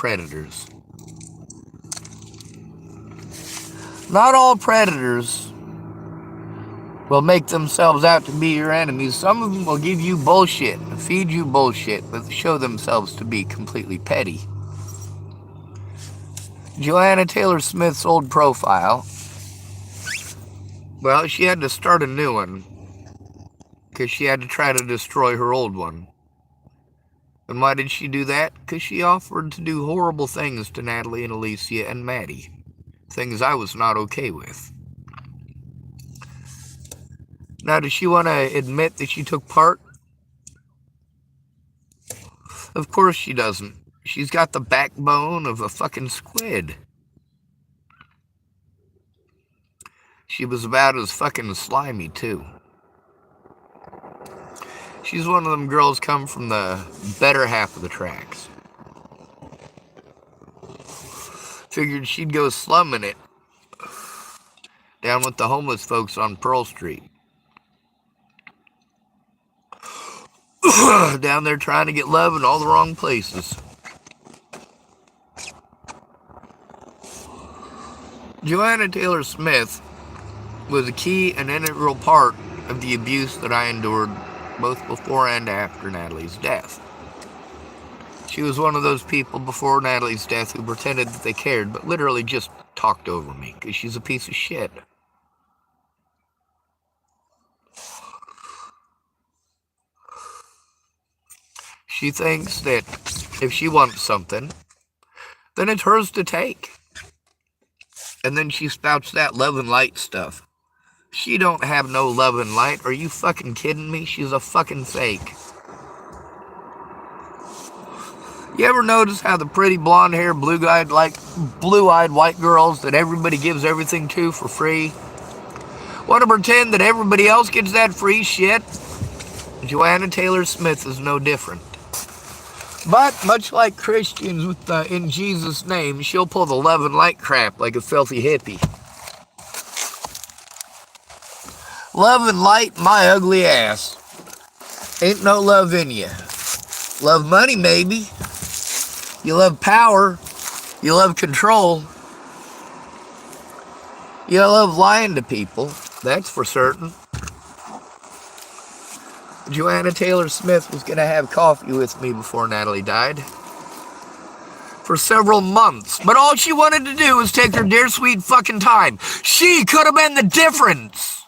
predators. Not all predators will make themselves out to be your enemies. Some of them will give you bullshit, feed you bullshit, but show themselves to be completely petty. Joanna Taylor Smith's old profile, well, she had to start a new one because she had to try to destroy her old one. And why did she do that? Because she offered to do horrible things to Natalie and Alicia and Maddie. Things I was not okay with. Now, does she want to admit that she took part? Of course she doesn't. She's got the backbone of a fucking squid. She was about as fucking slimy, too. She's one of them girls come from the better half of the tracks. Figured she'd go slumming it down with the homeless folks on Pearl Street. Down there trying to get love in all the wrong places. Joanna Taylor Smith was a key and integral part of the abuse that I endured both before and after Natalie's death. She was one of those people before Natalie's death who pretended that they cared, but literally just talked over me, because she's a piece of shit. She thinks that if she wants something, then it's hers to take. And then she spouts that love and light stuff. She don't have no love and light. Are you fucking kidding me? She's a fucking fake. You ever notice how the pretty blonde-haired, blue-eyed white girls that everybody gives everything to for free want to pretend that everybody else gets that free shit? Joanna Taylor Smith is no different. But much like Christians with in Jesus' name, she'll pull the love and light crap like a filthy hippie. Love and light, my ugly ass. Ain't no love in you. Love money, maybe. You love power. You love control. You love lying to people. That's for certain. Joanna Taylor Smith was going to have coffee with me before Natalie died. For several months. But all she wanted to do was take her dear sweet fucking time. She could have been the difference.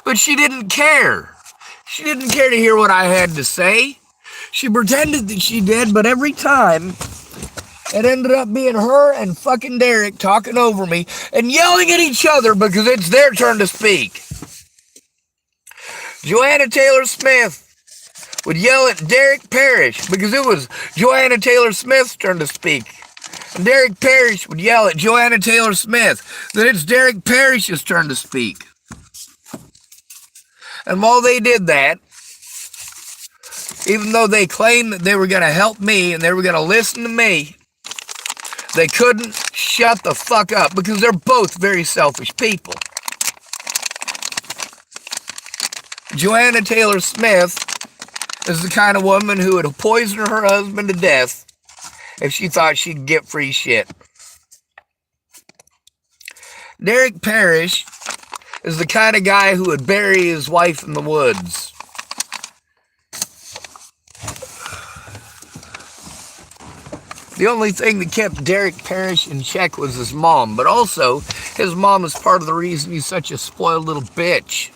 But she didn't care. She didn't care to hear what I had to say. She pretended that she did, but every time, it ended up being her and fucking Derek talking over me and yelling at each other because it's their turn to speak. Joanna Taylor Smith would yell at Derek Parrish because it was Joanna Taylor Smith's turn to speak. And Derek Parrish would yell at Joanna Taylor Smith that it's Derek Parrish's turn to speak. And while they did that, even though they claimed that they were going to help me and they were going to listen to me, they couldn't shut the fuck up because they're both very selfish people. Joanna Taylor Smith is the kind of woman who would poison her husband to death if she thought she'd get free shit. Derek Parrish is the kind of guy who would bury his wife in the woods. The only thing that kept Derek Parrish in check was his mom, but also his mom is part of the reason he's such a spoiled little bitch.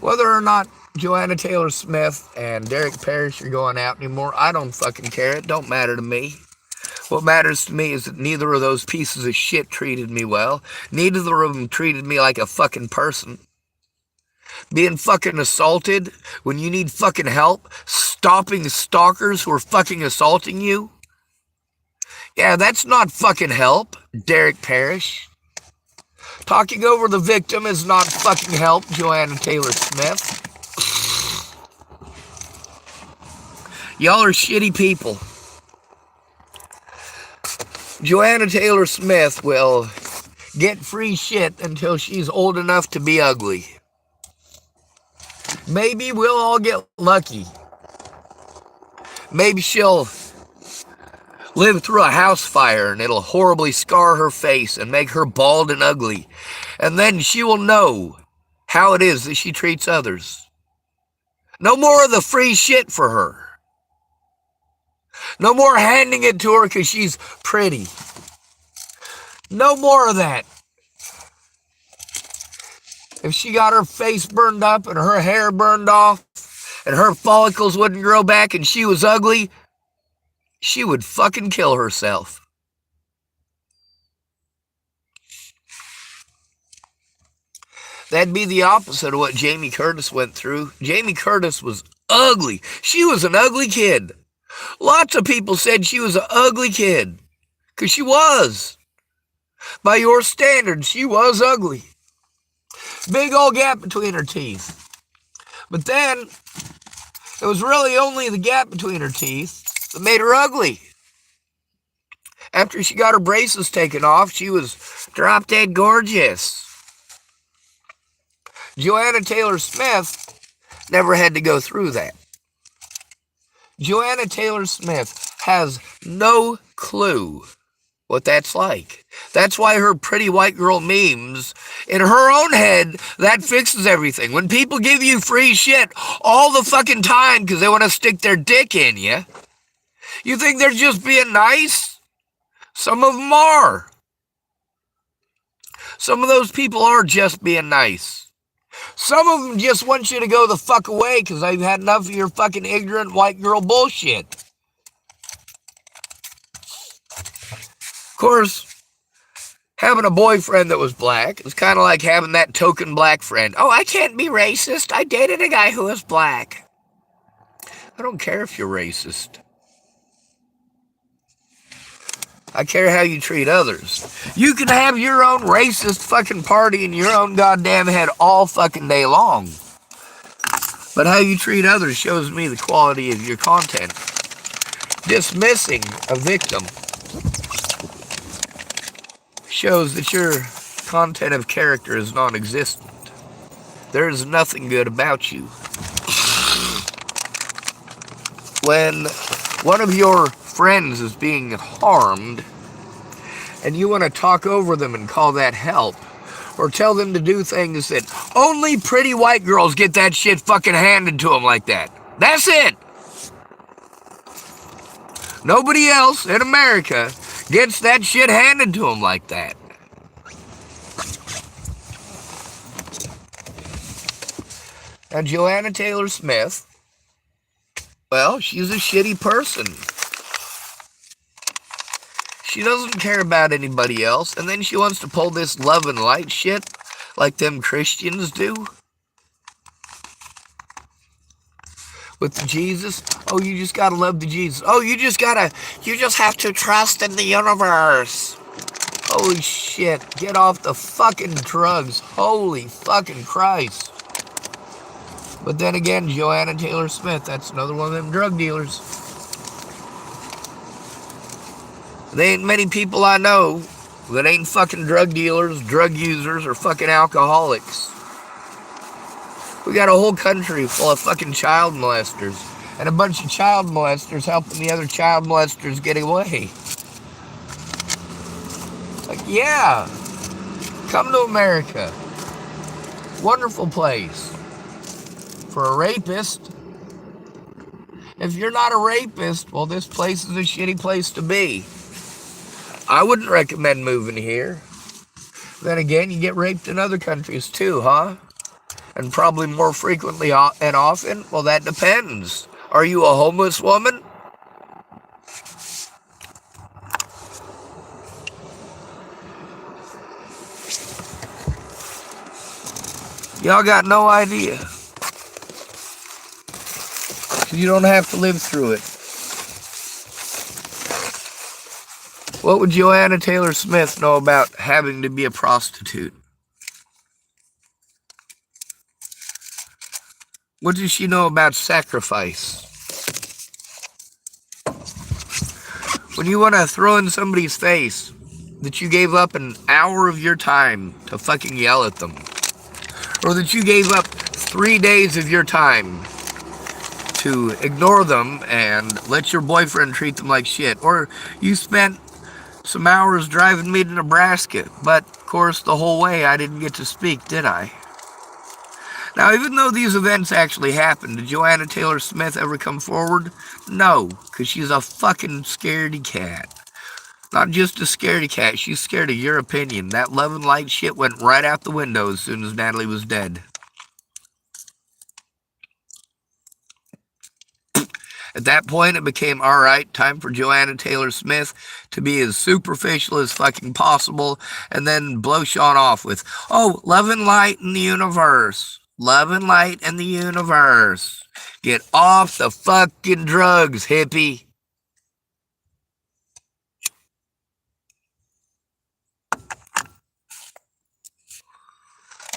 Whether or not Joanna Taylor Smith and Derek Parrish are going out anymore, I don't fucking care. It don't matter to me. What matters to me is that neither of those pieces of shit treated me well. Neither of them treated me like a fucking person. Being fucking assaulted when you need fucking help. Stopping stalkers who are fucking assaulting you. Yeah, that's not fucking help, Derek Parrish. Talking over the victim is not fucking help, Joanna Taylor Smith. Y'all are shitty people. Joanna Taylor Smith will get free shit until she's old enough to be ugly. Maybe we'll all get lucky. Maybe she'll live through a house fire and it'll horribly scar her face and make her bald and ugly. And then she will know how it is that she treats others. No more of the free shit for her. No more handing it to her because she's pretty. No more of that. If she got her face burned up and her hair burned off and her follicles wouldn't grow back and she was ugly, she would fucking kill herself. That'd be the opposite of what Jamie Curtis went through. Jamie Curtis was ugly. She was an ugly kid. Lots of people said she was an ugly kid. Because she was. By your standards, she was ugly. Big old gap between her teeth. But then, it was really only the gap between her teeth that made her ugly. After she got her braces taken off, she was drop dead gorgeous. Joanna Taylor Smith never had to go through that. Joanna Taylor Smith has no clue what that's like. That's why her pretty white girl memes, in her own head, that fixes everything. When people give you free shit all the fucking time because they want to stick their dick in you, you think they're just being nice? Some of them are. Some of those people are just being nice. Some of them just want you to go the fuck away because they've had enough of your fucking ignorant white girl bullshit. Of course, having a boyfriend that was black is kind of like having that token black friend. Oh, I can't be racist. I dated a guy who was black. I don't care if you're racist. I care how you treat others. You can have your own racist fucking party in your own goddamn head all fucking day long. But how you treat others shows me the quality of your content. Dismissing a victim shows that your content of character is non-existent. There is nothing good about you. When one of your friends is being harmed and you want to talk over them and call that help, or tell them to do things that only pretty white girls get that shit fucking handed to them like that. That's it. Nobody else in America gets that shit handed to them like that. Now, Joanna Taylor Smith, well, she's a shitty person. She doesn't care about anybody else, and then she wants to pull this love and light shit like them Christians do. With the Jesus. Oh, you just gotta love the Jesus. Oh, you just have to trust in the universe. Holy shit. Get off the fucking drugs. Holy fucking Christ. But then again, Joanna Taylor Smith, that's another one of them drug dealers. There ain't many people I know that ain't fucking drug dealers, drug users, or fucking alcoholics. We got a whole country full of fucking child molesters, and a bunch of child molesters helping the other child molesters get away. Like, yeah, come to America. Wonderful place. For a rapist. If you're not a rapist, well, this place is a shitty place to be. I wouldn't recommend moving here. Then again, you get raped in other countries too, huh? And probably more frequently and often? Well, that depends. Are you a homeless woman? Y'all got no idea. You don't have to live through it. What would Joanna Taylor Smith know about having to be a prostitute? What does she know about sacrifice? When you want to throw in somebody's face that you gave up an hour of your time to fucking yell at them, or that you gave up 3 days of your time to ignore them and let your boyfriend treat them like shit. Or you spent some hours driving me to Nebraska, but of course the whole way I didn't get to speak, did I? Now, even though these events actually happened, did Joanna Taylor Smith ever come forward? No, because she's a fucking scaredy cat. Not just a scaredy cat, she's scared of your opinion. That love and light shit went right out the window as soon as Natalie was dead. At that point, it became, alright, time for Joanna Taylor Smith to be as superficial as fucking possible, and then blow Sean off with, oh, love and light in the universe. Love and light in the universe. Get off the fucking drugs, hippie.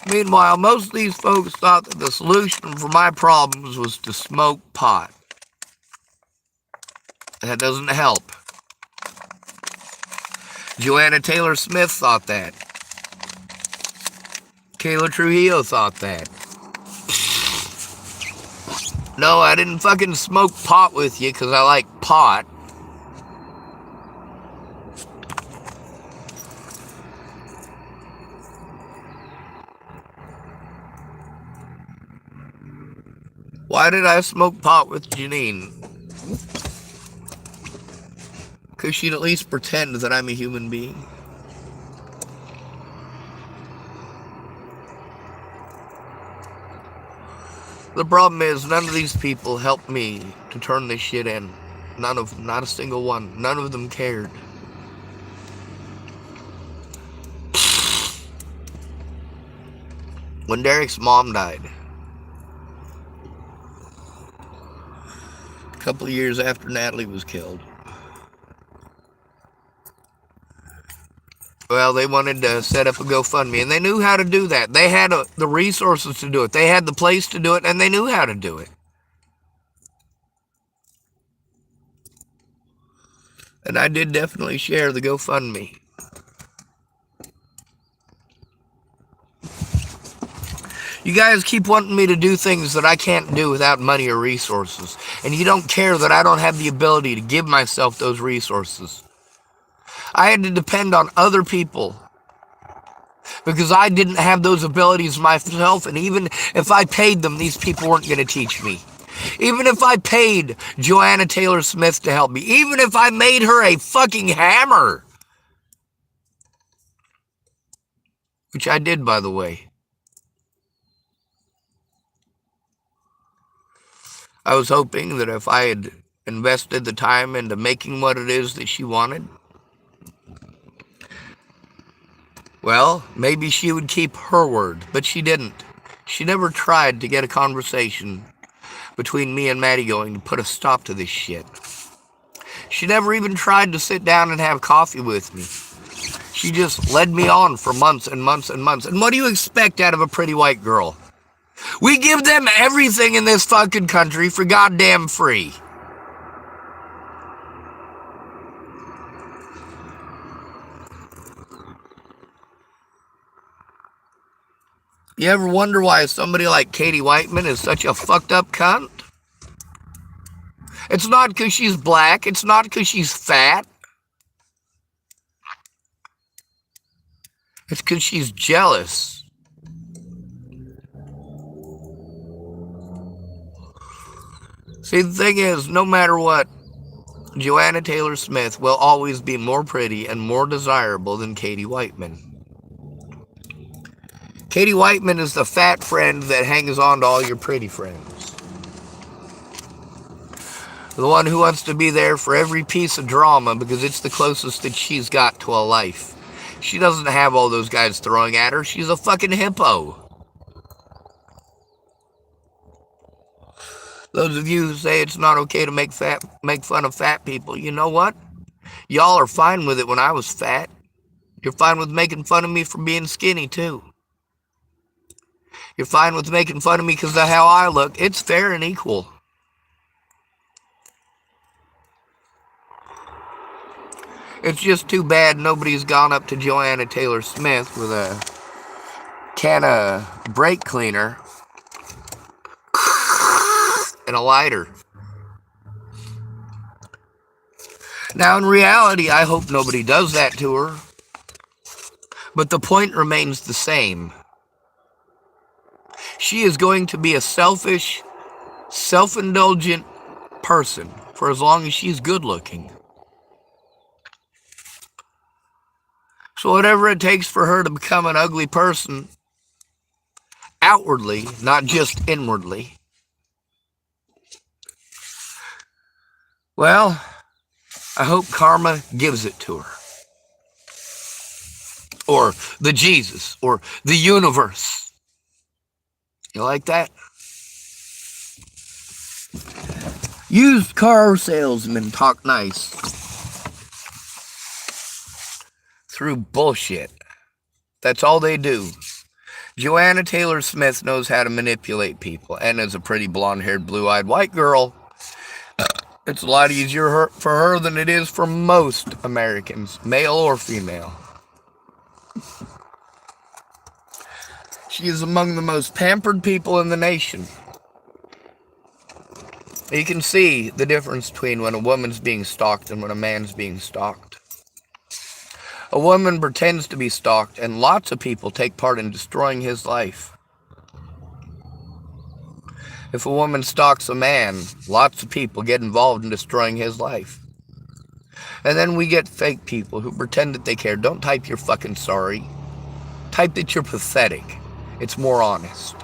Meanwhile, most of these folks thought that the solution for my problems was to smoke pot. That doesn't help. Joanna Taylor Smith thought that. Kayla Trujillo thought that. No, I didn't fucking smoke pot with you because I like pot. Why did I smoke pot with Janine? Because she'd at least pretend that I'm a human being. The problem is, none of these people helped me to turn this shit in. None of them, not a single one. None of them cared. When Derek's mom died, a couple of years after Natalie was killed, well, they wanted to set up a GoFundMe, and they knew how to do that. They had the resources to do it. They had the place to do it, and they knew how to do it. And I did definitely share the GoFundMe. You guys keep wanting me to do things that I can't do without money or resources. And you don't care that I don't have the ability to give myself those resources. I had to depend on other people because I didn't have those abilities myself, and even if I paid them, these people weren't going to teach me. Even if I paid Joanna Taylor Smith to help me, even if I made her a fucking hammer, which I did, by the way. I was hoping that if I had invested the time into making what it is that she wanted, well, maybe she would keep her word, but she didn't. She never tried to get a conversation between me and Maddie going to put a stop to this shit. She never even tried to sit down and have coffee with me. She just led me on for months and months and months. And what do you expect out of a pretty white girl? We give them everything in this fucking country for goddamn free. You ever wonder why somebody like Katie Whiteman is such a fucked up cunt? It's not because she's black. It's not because she's fat. It's because she's jealous. See, the thing is, no matter what, Joanna Taylor Smith will always be more pretty and more desirable than Katie Whiteman. Katie Whiteman is the fat friend that hangs on to all your pretty friends. The one who wants to be there for every piece of drama because it's the closest that she's got to a life. She doesn't have all those guys throwing at her. She's a fucking hippo. Those of you who say it's not okay to make fun of fat people, you know what? Y'all are fine with it when I was fat. You're fine with making fun of me for being skinny, too. You're fine with making fun of me because of how I look. It's fair and equal. It's just too bad nobody's gone up to Joanna Taylor Smith with a can of brake cleaner and a lighter. Now, in reality, I hope nobody does that to her. But the point remains the same. She is going to be a selfish, self-indulgent person for as long as she's good looking. So whatever it takes for her to become an ugly person, outwardly, not just inwardly, well, I hope karma gives it to her. Or the Jesus, or the universe. You like that? Used car salesmen talk nice through bullshit. That's all they do. Joanna Taylor Smith knows how to manipulate people, and as a pretty blonde-haired, blue-eyed white girl, it's a lot easier for her than it is for most Americans, male or female. She is among the most pampered people in the nation. You can see the difference between when a woman's being stalked and when a man's being stalked. A woman pretends to be stalked, and lots of people take part in destroying his life. If a woman stalks a man, lots of people get involved in destroying his life. And then we get fake people who pretend that they care. Don't type you're fucking sorry. Type that you're pathetic. It's more honest.